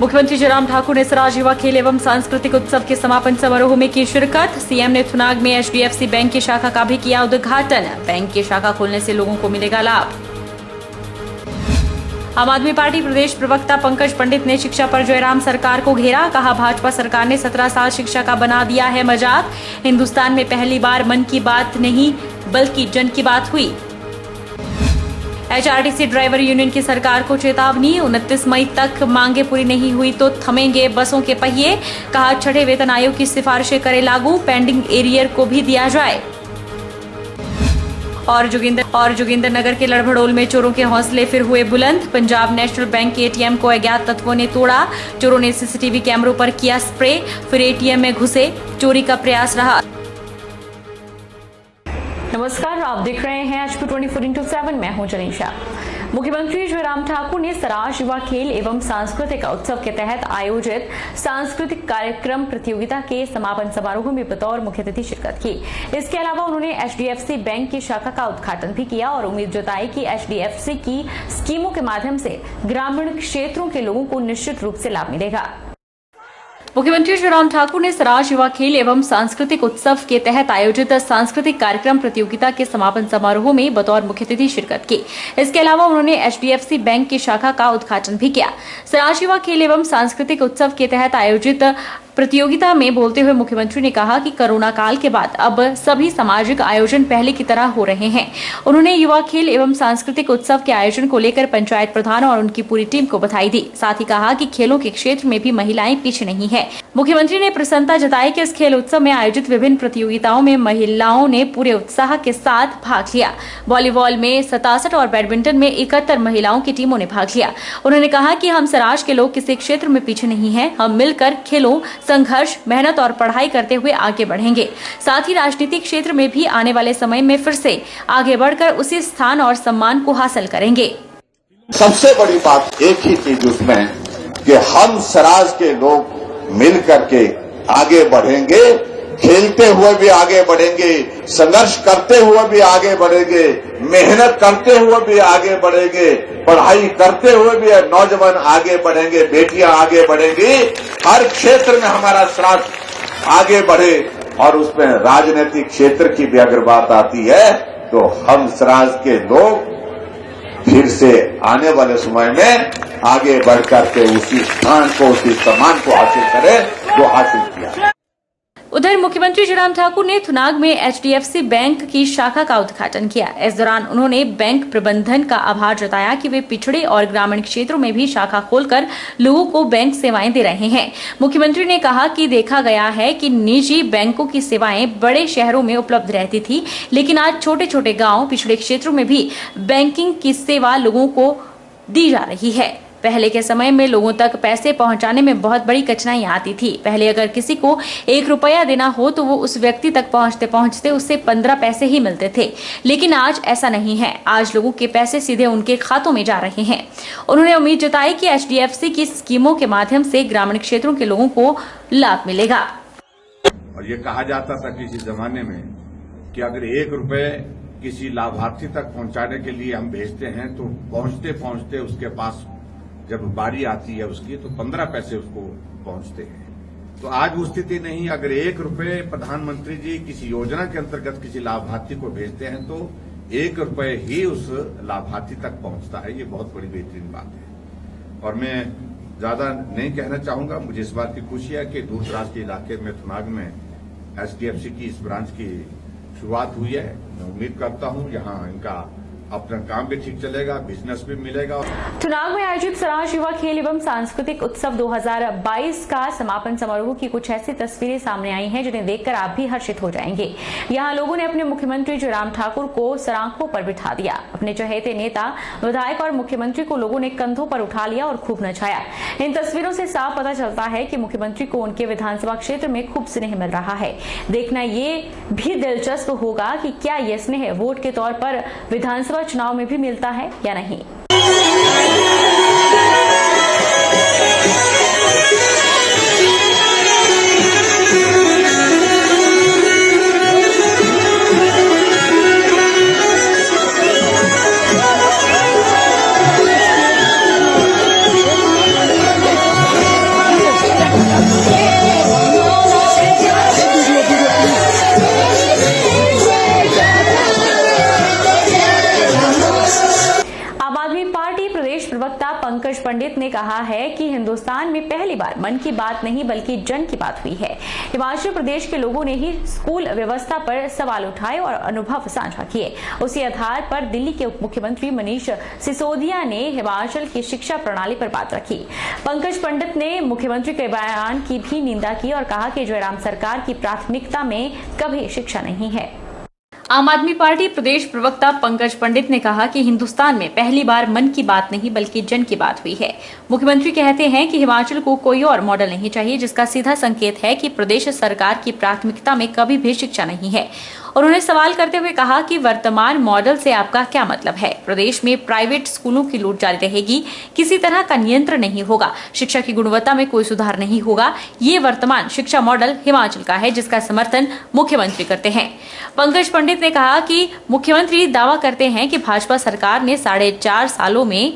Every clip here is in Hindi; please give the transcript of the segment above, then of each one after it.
मुख्यमंत्री जयराम ठाकुर ने स्वराज युवा खेल एवं सांस्कृतिक उत्सव के समापन समारोह में की शिरकत। सीएम ने थुनाग में एचडीएफसी बैंक की शाखा का भी किया उद्घाटन। बैंक की शाखा खोलने से लोगों को मिलेगा लाभ। आम आदमी पार्टी प्रदेश प्रवक्ता पंकज पंडित ने शिक्षा पर जयराम सरकार को घेरा। कहा, भाजपा सरकार ने 17 साल शिक्षा का बना दिया है मजाक। हिंदुस्तान में पहली बार मन की बात नहीं बल्कि जन की बात हुई। एचआरटीसी ड्राइवर यूनियन की सरकार को चेतावनी, 29 मई तक मांगे पूरी नहीं हुई तो थमेंगे बसों के पहिए। कहा, छठे वेतन आयोग की सिफारिशें करे लागू, पेंडिंग एरियर को भी दिया जाए। और जोगिंदर नगर के लड़भड़ोल में चोरों के हौसले फिर हुए बुलंद। पंजाब नेशनल बैंक के एटीएम को अज्ञात तत्वों ने तोड़ा। चोरों ने सीसीटीवी कैमरों पर किया स्प्रे, फिर एटीएम में घुसे। चोरी का प्रयास रहा। नमस्कार, आप देख रहे हैं HP 24/7। मैं हूं जनीशा। मुख्यमंत्री जयराम ठाकुर ने स्वराज युवा खेल एवं सांस्कृतिक उत्सव के तहत आयोजित सांस्कृतिक कार्यक्रम प्रतियोगिता के समापन समारोह में बतौर मुख्य अतिथि शिरकत की। इसके अलावा उन्होंने एचडीएफसी बैंक की शाखा का उद्घाटन भी किया और उम्मीद जताई कि एचडीएफसी की स्कीमों के माध्यम से ग्रामीण क्षेत्रों के लोगों को निश्चित रूप से लाभ मिलेगा। मुख्यमंत्री जयराम ठाकुर ने स्वराज युवा खेल एवं सांस्कृतिक उत्सव के तहत आयोजित सांस्कृतिक कार्यक्रम प्रतियोगिता के समापन समारोह में बतौर मुख्य अतिथि शिरकत की। इसके अलावा उन्होंने एचडीएफसी बैंक की शाखा का उद्घाटन भी किया। स्वराज युवा खेल एवं सांस्कृतिक उत्सव के तहत आयोजित प्रतियोगिता में बोलते हुए मुख्यमंत्री ने कहा कि कोरोना काल के बाद अब सभी सामाजिक आयोजन पहले की तरह हो रहे हैं। उन्होंने युवा खेल एवं सांस्कृतिक उत्सव के आयोजन को लेकर पंचायत प्रधान और उनकी पूरी टीम को बधाई दी। साथ ही कहा कि खेलों के क्षेत्र में भी महिलाएं पीछे नहीं है। मुख्यमंत्री ने प्रसन्नता जताई कि इस खेल उत्सव में आयोजित विभिन्न प्रतियोगिताओं में महिलाओं ने पूरे उत्साह के साथ भाग लिया। वॉलीबॉल में 67 और बैडमिंटन में 71 महिलाओं की टीमों ने भाग लिया। उन्होंने कहा कि हम स्वराज के लोग किसी क्षेत्र में पीछे नहीं है। हम मिलकर खेलों, संघर्ष, मेहनत और पढ़ाई करते हुए आगे बढ़ेंगे। साथ ही राजनीतिक क्षेत्र में भी आने वाले समय में फिर से आगे बढ़कर उसी स्थान और सम्मान को हासिल करेंगे। सबसे बड़ी बात एक ही चीज उसमें कि हम स्वराज के लोग मिल करके आगे बढ़ेंगे, खेलते हुए भी आगे बढ़ेंगे, संघर्ष करते हुए भी आगे बढ़ेंगे, मेहनत करते हुए भी आगे बढ़ेंगे, पढ़ाई करते हुए भी नौजवान आगे बढ़ेंगे, बेटियां आगे बढ़ेंगी। हर क्षेत्र में हमारा स्वराज आगे बढ़े और उसमें राजनीतिक क्षेत्र की भी अगर बात आती है तो हम स्वराज के लोग फिर से आने वाले समय में आगे बढ़कर के उसी स्थान को, उसी सम्मान को हासिल करें जो हासिल किया। उधर मुख्यमंत्री जयराम ठाकुर ने थुनाग में एचडीएफसी बैंक की शाखा का उद्घाटन किया। इस दौरान उन्होंने बैंक प्रबंधन का आभार जताया कि वे पिछड़े और ग्रामीण क्षेत्रों में भी शाखा खोलकर लोगों को बैंक सेवाएं दे रहे हैं। मुख्यमंत्री ने कहा कि देखा गया है कि निजी बैंकों की सेवाएं बड़े शहरों में उपलब्ध रहती थी, लेकिन आज छोटे छोटे गाँव, पिछड़े क्षेत्रों में भी बैंकिंग की सेवा लोगों को दी जा रही है। पहले के समय में लोगों तक पैसे पहुंचाने में बहुत बड़ी कठिनाइयां आती थी। पहले अगर किसी को 1 रुपया देना हो तो वो उस व्यक्ति तक पहुंचते पहुंचते उससे 15 पैसे ही मिलते थे, लेकिन आज ऐसा नहीं है। आज लोगों के पैसे सीधे उनके खातों में जा रहे हैं। उन्होंने उम्मीद जताई कि एचडीएफसी की स्कीमों के माध्यम से ग्रामीण क्षेत्रों के लोगों को लाभ मिलेगा। और ये कहा जाता था किसी जमाने में कि अगर 1 रुपये किसी लाभार्थी तक पहुंचाने के लिए हम भेजते हैं तो पहुंचते पहुंचते उसके पास जब बारी आती है उसकी तो 15 पैसे उसको पहुंचते हैं। तो आज वो स्थिति नहीं। अगर 1 रुपये प्रधानमंत्री जी किसी योजना के अंतर्गत किसी लाभार्थी को भेजते हैं तो 1 रुपये ही उस लाभार्थी तक पहुंचता है। ये बहुत बड़ी बेहतरीन बात है और मैं ज्यादा नहीं कहना चाहूंगा। मुझे इस बात की खुशी है कि दूर दराज के इलाके में थुनाग में एचडीएफसी की इस ब्रांच की शुरुआत हुई है। मैं उम्मीद करता हूं यहाँ इनका अपना काम भी ठीक चलेगा, बिजनेस भी मिलेगा। थुनाग में आयोजित स्वराज युवा खेल एवं सांस्कृतिक उत्सव 2022 का समापन समारोह की कुछ ऐसी तस्वीरें सामने आई हैं जिन्हें देखकर आप भी हर्षित हो जाएंगे। यहां लोगों ने अपने मुख्यमंत्री जयराम ठाकुर को सरांखों पर बिठा दिया। अपने चहेते नेता, विधायक और मुख्यमंत्री को लोगों ने कंधों पर उठा लिया और खूब नचाया। इन तस्वीरों से साफ पता चलता है कि मुख्यमंत्री को उनके विधानसभा क्षेत्र में खूब स्नेह मिल रहा है। देखना ये भी दिलचस्प होगा कि क्या ये स्नेह वोट के तौर पर विधानसभा चुनाव में भी मिलता है या नहीं। पंडित ने कहा है कि हिंदुस्तान में पहली बार मन की बात नहीं बल्कि जन की बात हुई है। हिमाचल प्रदेश के लोगों ने ही स्कूल व्यवस्था पर सवाल उठाए और अनुभव साझा किए। उसी आधार पर दिल्ली के उप मुख्यमंत्री मनीष सिसोदिया ने हिमाचल की शिक्षा प्रणाली पर बात रखी। पंकज पंडित ने मुख्यमंत्री के बयान की भी निंदा की और कहा कि जयराम सरकार की प्राथमिकता में कभी शिक्षा नहीं है। आम आदमी पार्टी प्रदेश प्रवक्ता पंकज पंडित ने कहा कि हिंदुस्तान में पहली बार मन की बात नहीं बल्कि जन की बात हुई है। मुख्यमंत्री कहते हैं कि हिमाचल को कोई और मॉडल नहीं चाहिए, जिसका सीधा संकेत है कि प्रदेश सरकार की प्राथमिकता में कभी भी शिक्षा नहीं है। उन्होंने सवाल करते हुए कहा कि वर्तमान मॉडल से आपका क्या मतलब है? प्रदेश में प्राइवेट स्कूलों की लूट जारी रहेगी, किसी तरह का नियंत्रण नहीं होगा, शिक्षा की गुणवत्ता में कोई सुधार नहीं होगा। ये वर्तमान शिक्षा मॉडल हिमाचल का है, जिसका समर्थन मुख्यमंत्री करते हैं। पंकज पंडित ने कहा कि मुख्यमंत्री दावा करते हैं कि भाजपा सरकार ने 4.5 सालों में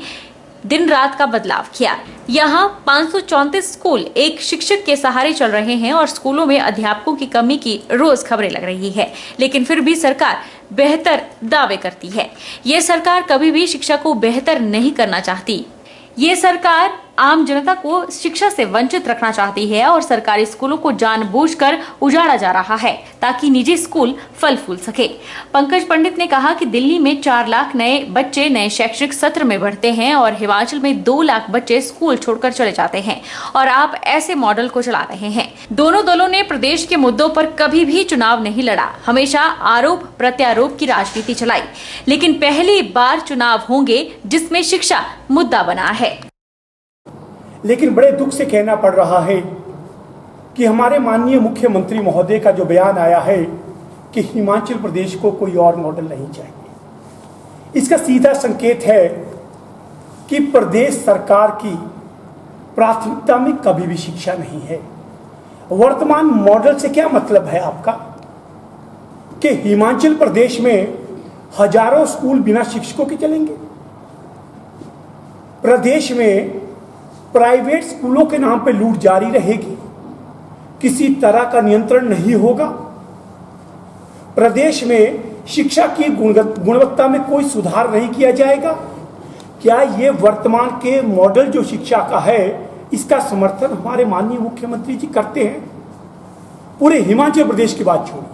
दिन रात का बदलाव किया। यहाँ 534 स्कूल एक शिक्षक के सहारे चल रहे हैं और स्कूलों में अध्यापकों की कमी की रोज खबरें लग रही है, लेकिन फिर भी सरकार बेहतर दावे करती है। ये सरकार कभी भी शिक्षा को बेहतर नहीं करना चाहती। ये सरकार आम जनता को शिक्षा से वंचित रखना चाहती है और सरकारी स्कूलों को जानबूझकर उजाड़ा जा रहा है ताकि निजी स्कूल फल फूल सके। पंकज पंडित ने कहा कि दिल्ली में 4 लाख नए बच्चे नए शैक्षणिक सत्र में बढ़ते हैं और हिमाचल में 2 लाख बच्चे स्कूल छोड़कर चले जाते हैं और आप ऐसे मॉडल को चला रहे हैं। दोनों दलों ने प्रदेश के मुद्दों पर कभी भी चुनाव नहीं लड़ा, हमेशा आरोप प्रत्यारोप की राजनीति चलाई, लेकिन पहली बार चुनाव होंगे जिसमें शिक्षा मुद्दा बना है। लेकिन बड़े दुख से कहना पड़ रहा है कि हमारे माननीय मुख्यमंत्री महोदय का जो बयान आया है कि हिमाचल प्रदेश को कोई और मॉडल नहीं चाहिए, इसका सीधा संकेत है कि प्रदेश सरकार की प्राथमिकता में कभी भी शिक्षा नहीं है। वर्तमान मॉडल से क्या मतलब है आपका कि हिमाचल प्रदेश में हजारों स्कूल बिना शिक्षकों के चलेंगे? प्रदेश में प्राइवेट स्कूलों के नाम पे लूट जारी रहेगी, किसी तरह का नियंत्रण नहीं होगा, प्रदेश में शिक्षा की गुणवत्ता में कोई सुधार नहीं किया जाएगा। क्या ये वर्तमान के मॉडल जो शिक्षा का है इसका समर्थन हमारे माननीय मुख्यमंत्री जी करते हैं? पूरे हिमाचल प्रदेश की बात छोड़िए,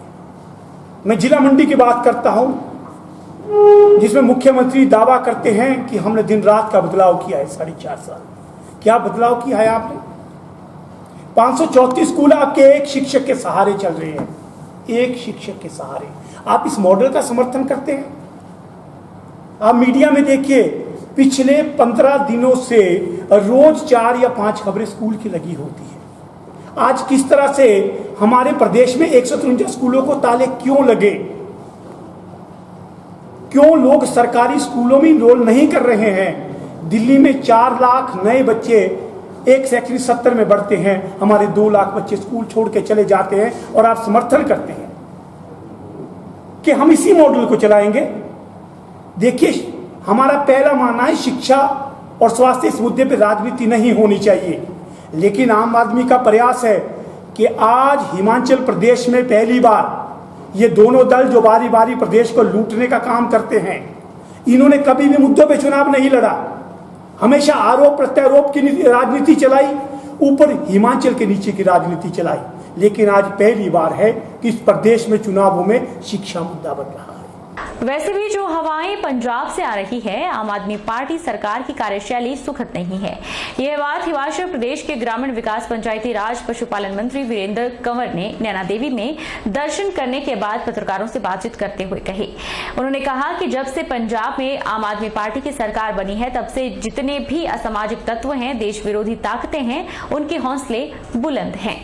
मैं जिला मंडी की बात करता हूं जिसमें मुख्यमंत्री दावा करते हैं कि हमने दिन रात का बदलाव किया है 4.5 साल। क्या बदलाव किया है आपने? 534 स्कूल आपके एक शिक्षक के सहारे चल रहे हैं, एक शिक्षक के सहारे। आप इस मॉडल का समर्थन करते हैं? आप मीडिया में देखिए, पिछले 15 दिनों से रोज 4 या 5 खबरें स्कूल की लगी होती है। आज किस तरह से हमारे प्रदेश में 153 स्कूलों को ताले क्यों लगे? क्यों लोग सरकारी स्कूलों में रोल नहीं कर रहे हैं? दिल्ली में 4 लाख नए बच्चे एक शैक्षणिक सत्र में बढ़ते हैं, हमारे 2 लाख बच्चे स्कूल छोड़ के चले जाते हैं और आप समर्थन करते हैं कि हम इसी मॉडल को चलाएंगे। देखिए, हमारा पहला मानना है शिक्षा और स्वास्थ्य इस मुद्दे पर राजनीति नहीं होनी चाहिए, लेकिन आम आदमी का प्रयास है कि आज हिमाचल प्रदेश में पहली बार ये दोनों दल जो बारी बारी प्रदेश को लूटने का काम करते हैं, इन्होंने कभी भी मुद्दों पे चुनाव नहीं लड़ा, हमेशा आरोप प्रत्यारोप की राजनीति चलाई, ऊपर हिमाचल के नीचे की राजनीति चलाई। लेकिन आज पहली बार है कि इस प्रदेश में चुनावों में शिक्षा मुद्दा बन रहा है। वैसे भी जो हवाएं पंजाब से आ रही है, आम आदमी पार्टी सरकार की कार्यशैली सुखद नहीं है। यह बात हिमाचल प्रदेश के ग्रामीण विकास पंचायती राज पशुपालन मंत्री वीरेंद्र कंवर ने नैना देवी में दर्शन करने के बाद पत्रकारों से बातचीत करते हुए कही। उन्होंने कहा कि जब से पंजाब में आम आदमी पार्टी की सरकार बनी है, तब से जितने भी असामाजिक तत्व हैं, देश विरोधी ताकतें हैं, उनके हौसले बुलंद हैं।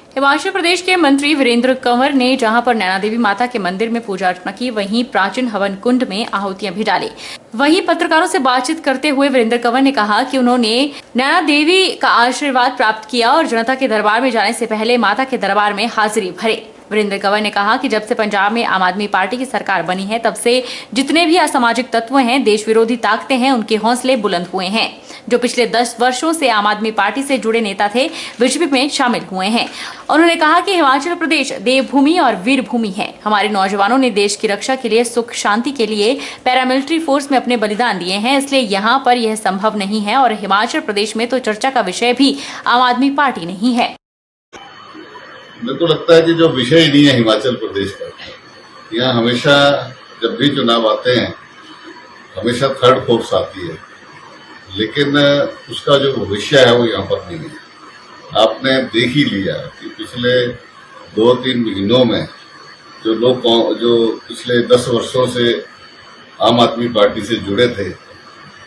हिमाचल प्रदेश के मंत्री वीरेंद्र कंवर ने जहां पर नैना देवी माता के मंदिर में पूजा अर्चना की, वहीं प्राचीन हवन कुंड में आहुतियां भी डाली। वहीं पत्रकारों से बातचीत करते हुए वीरेंद्र कंवर ने कहा कि उन्होंने नैना देवी का आशीर्वाद प्राप्त किया और जनता के दरबार में जाने से पहले माता के दरबार में हाजिरी भरे। वीरेंद्र कंवर ने कहा कि जब से पंजाब में आम आदमी पार्टी की सरकार बनी है तब से जितने भी असामाजिक तत्व हैं, देश विरोधी ताकतें हैं, उनके हौसले बुलंद हुए हैं। जो पिछले 10 वर्षों से आम आदमी पार्टी से जुड़े नेता थे, बीजेपी में शामिल हुए हैं। उन्होंने कहा कि हिमाचल प्रदेश देवभूमि और वीर भूमि है। हमारे नौजवानों ने देश की रक्षा के लिए, सुख शांति के लिए पैरामिलिट्री फोर्स में अपने बलिदान दिए हैं, इसलिए यहाँ पर यह संभव नहीं है और हिमाचल प्रदेश में तो चर्चा का विषय भी आम आदमी पार्टी नहीं है। मेरे को लगता है कि जो विषय ही नहीं है हिमाचल प्रदेश का, यहाँ हमेशा जब भी चुनाव आते हैं हमेशा थर्ड फोर्स आती है, लेकिन उसका जो भविष्य है वो यहाँ पर नहीं है। आपने देख ही लिया कि पिछले 2-3 महीनों में जो लोग जो पिछले 10 वर्षों से आम आदमी पार्टी से जुड़े थे,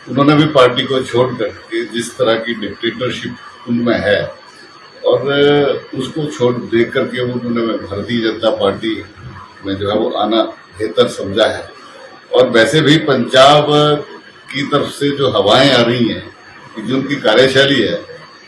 उन्होंने भी पार्टी को छोड़ करके जिस तरह की डिक्टेटरशिप उनमें है और उसको छोड़ देख करके उन्होंने भारतीय जनता पार्टी में जो है वो आना बेहतर समझा है। और वैसे भी पंजाब की तरफ से जो हवाएं आ रही हैं, जो उनकी कार्यशैली है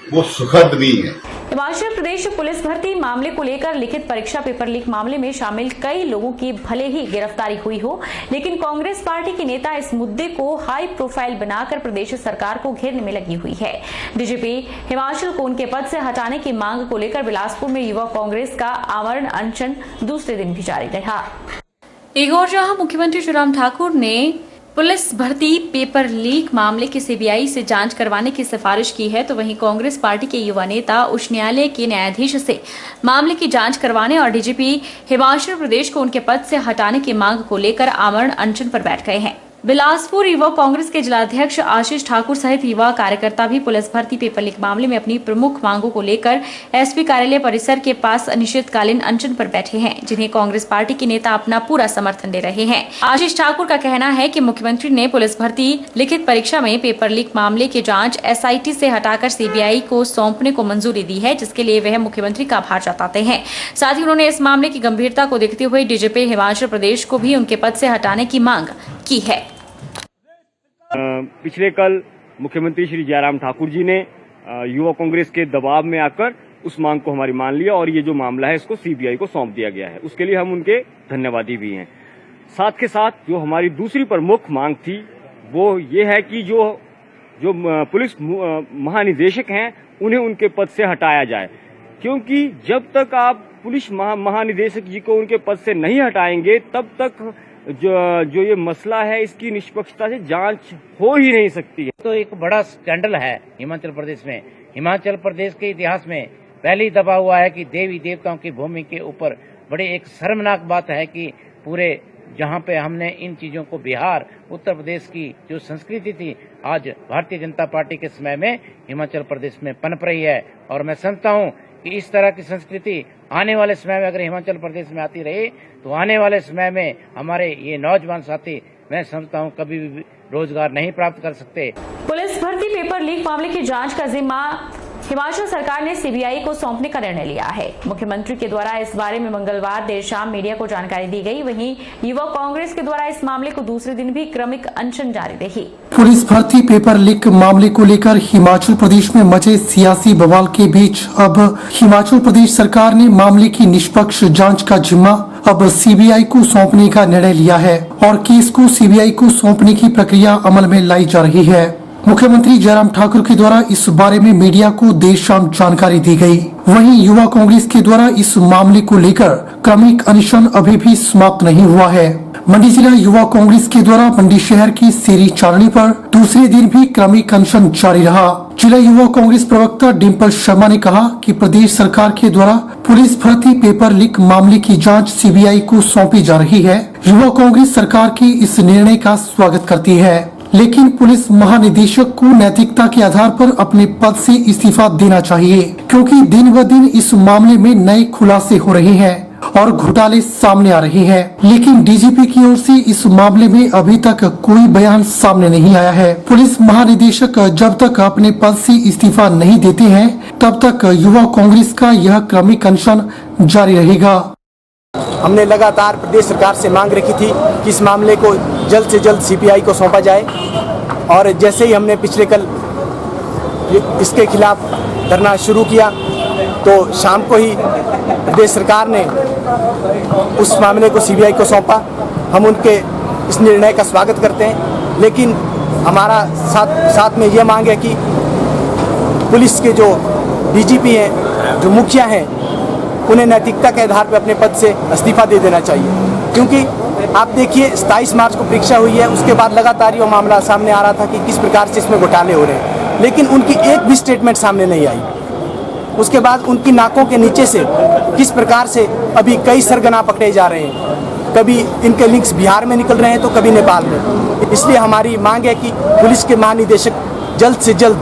वो सुखद नहीं है। हिमाचल प्रदेश पुलिस भर्ती मामले को लेकर लिखित परीक्षा पेपर लीक मामले में शामिल कई लोगों की भले ही गिरफ्तारी हुई हो, लेकिन कांग्रेस पार्टी के नेता इस मुद्दे को हाई प्रोफाइल बनाकर प्रदेश सरकार को घेरने में लगी हुई है। डीजीपी हिमाचल को उनके पद से हटाने की मांग को लेकर बिलासपुर में युवा कांग्रेस का आमरण अनशन दूसरे दिन भी जारी रहा। एक और जहां मुख्यमंत्री जयराम ठाकुर ने पुलिस भर्ती पेपर लीक मामले की सीबीआई से जांच करवाने की सिफारिश की है, तो वहीं कांग्रेस पार्टी के युवा नेता उच्च न्यायालय के न्यायाधीश से मामले की जांच करवाने और डीजीपी हिमाचल प्रदेश को उनके पद से हटाने की मांग को लेकर आमरण अनशन पर बैठ गए हैं। बिलासपुर युवा कांग्रेस के जिलाध्यक्ष आशीष ठाकुर सहित युवा कार्यकर्ता भी पुलिस भर्ती पेपर लीक मामले में अपनी प्रमुख मांगों को लेकर एसपी कार्यालय परिसर के पास अनिश्चितकालीन अनशन पर बैठे हैं, जिन्हें कांग्रेस पार्टी के नेता अपना पूरा समर्थन दे रहे हैं। आशीष ठाकुर का कहना है कि मुख्यमंत्री ने पुलिस भर्ती लिखित परीक्षा में पेपर लीक मामले की जांच एसआईटी से हटाकर सीबीआई को सौंपने को मंजूरी दी है, जिसके लिए वह मुख्यमंत्री का आभार जताते हैं। साथ ही उन्होंने इस मामले की गंभीरता को देखते हुए डीजीपी हिमाचल प्रदेश को भी उनके पद से हटाने की मांग की है। पिछले कल मुख्यमंत्री श्री जयराम ठाकुर जी ने युवा कांग्रेस के दबाव में आकर उस मांग को हमारी मान लिया और ये जो मामला है इसको सीबीआई को सौंप दिया गया है। उसके लिए हम उनके धन्यवादी भी हैं। साथ के साथ जो हमारी दूसरी प्रमुख मांग थी वो ये है कि जो पुलिस महानिदेशक हैं उन्हें उनके पद से हटाया जाए, क्योंकि जब तक आप पुलिस महानिदेशक जी को उनके पद से नहीं हटाएंगे तब तक जो ये मसला है इसकी निष्पक्षता से जांच हो ही नहीं सकती है। तो एक बड़ा स्कैंडल है हिमाचल प्रदेश में। हिमाचल प्रदेश के इतिहास में पहली दफा हुआ है कि देवी देवताओं की भूमि के ऊपर बड़ी एक शर्मनाक बात है कि पूरे जहां पे हमने इन चीजों को बिहार उत्तर प्रदेश की जो संस्कृति थी आज भारतीय जनता पार्टी के समय में हिमाचल प्रदेश में पनप रही है। और मैं समझता हूं कि इस तरह की संस्कृति आने वाले समय में अगर हिमाचल प्रदेश में आती रही तो आने वाले समय में हमारे ये नौजवान साथी मैं समझता हूं कभी भी रोजगार नहीं प्राप्त कर सकते। पुलिस भर्ती पेपर लीक मामले की जांच का जिम्मा हिमाचल सरकार ने सीबीआई को सौंपने का निर्णय लिया है। मुख्यमंत्री के द्वारा इस बारे में मंगलवार देर शाम मीडिया को जानकारी दी गई। वहीं युवा कांग्रेस के द्वारा इस मामले को दूसरे दिन भी क्रमिक अनशन जारी रही। पुलिस भर्ती पेपर लीक मामले को लेकर हिमाचल प्रदेश में मचे सियासी बवाल के बीच अब हिमाचल प्रदेश सरकार ने मामले की निष्पक्ष जांच का जिम्मा अब सीबीआई को सौंपने का निर्णय लिया है और केस को सीबीआई को सौंपने की प्रक्रिया अमल में लाई जा रही है। मुख्यमंत्री जयराम ठाकुर के द्वारा इस बारे में मीडिया को देर शाम जानकारी दी गई। वहीं युवा कांग्रेस के द्वारा इस मामले को लेकर क्रमिक अनशन अभी भी समाप्त नहीं हुआ है। मंडी जिला युवा कांग्रेस के द्वारा मंडी शहर की सीरी चारणी पर दूसरे दिन भी क्रमिक अनशन जारी रहा। जिला युवा कांग्रेस प्रवक्ता डिम्पल शर्मा ने कहा कि प्रदेश सरकार के द्वारा पुलिस भर्ती पेपर लीक मामले की जांच सीबीआई को सौंपी जा रही है। युवा कांग्रेस सरकार के इस निर्णय का स्वागत करती है, लेकिन पुलिस महानिदेशक को नैतिकता के आधार पर अपने पद से इस्तीफा देना चाहिए, क्योंकि दिन ब दिन इस मामले में नए खुलासे हो रहे हैं और घोटाले सामने आ रहे हैं। लेकिन डीजीपी की ओर से इस मामले में अभी तक कोई बयान सामने नहीं आया है। पुलिस महानिदेशक जब तक अपने पद से इस्तीफा नहीं देते हैं तब तक युवा कांग्रेस का यह क्रमिक अनशन जारी रहेगा। हमने लगातार प्रदेश सरकार से मांग रखी थी कि इस मामले को जल्द से जल्द सीबीआई को सौंपा जाए और जैसे ही हमने पिछले कल इसके खिलाफ धरना शुरू किया तो शाम को ही प्रदेश सरकार ने उस मामले को सीबीआई को सौंपा। हम उनके इस निर्णय का स्वागत करते हैं, लेकिन हमारा साथ में ये मांग है कि पुलिस के जो डीजीपी हैं, जो मुखिया हैं, उन्हें नैतिकता के आधार पर अपने पद से इस्तीफा दे देना चाहिए। क्योंकि आप देखिए 27 मार्च को परीक्षा हुई है, उसके बाद लगातार ये मामला सामने आ रहा था कि किस प्रकार से इसमें घोटाले हो रहे हैं, लेकिन उनकी एक भी स्टेटमेंट सामने नहीं आई। उसके बाद उनकी नाकों के नीचे से किस प्रकार से अभी कई सरगना पकड़े जा रहे हैं, कभी इनके लिंक्स बिहार में निकल रहे हैं तो कभी नेपाल में। इसलिए हमारी मांग है कि पुलिस के महानिदेशक जल्द से जल्द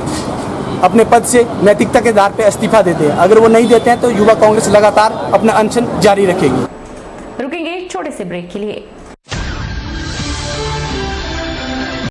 अपने पद से नैतिकता के आधार पर इस्तीफा देते हैं। अगर वो नहीं देते हैं तो युवा कांग्रेस लगातार अपना अनशन जारी रखेगी। रुकेंगे छोटे से ब्रेक के लिए।